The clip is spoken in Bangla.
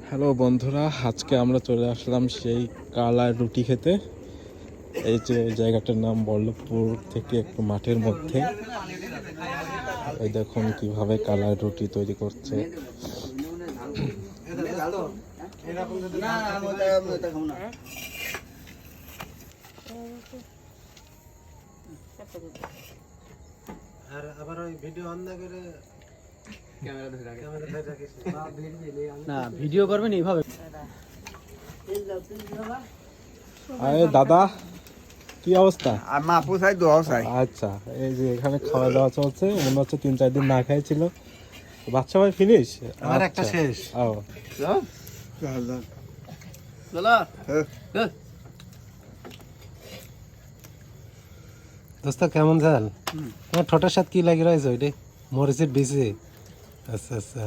হ্যালো বন্ধুরা, আজকে আমরা চলে আসলাম সেই কালার রুটি খেতে। এই যে জায়গাটার নাম বল্লভপুর থেকে একটু মাঠের মধ্যে। এই দেখুন কিভাবে কালার রুটি তৈরি করছে। আর আবার ওই ভিডিও অন না করে না ভিডিও করবেন এইভাবে। আরে দাদা, কি অবস্থা? আর মাপু চাই দোয়াও চাই। আচ্ছা, এই যে এখানে খাওয়া দাওয়া চলছে, মনে হচ্ছে 3-4 দিন না খাইছিল। বাচ্চা ভাই ফিনিশ? আমার একটা শেষ। ও দোস্ত কেমন জাল? তোমার ঠোঁটের সাথে কি লাগি রয়েছে ওইটাই? মরিচের বিচি? আচ্ছা আচ্ছা।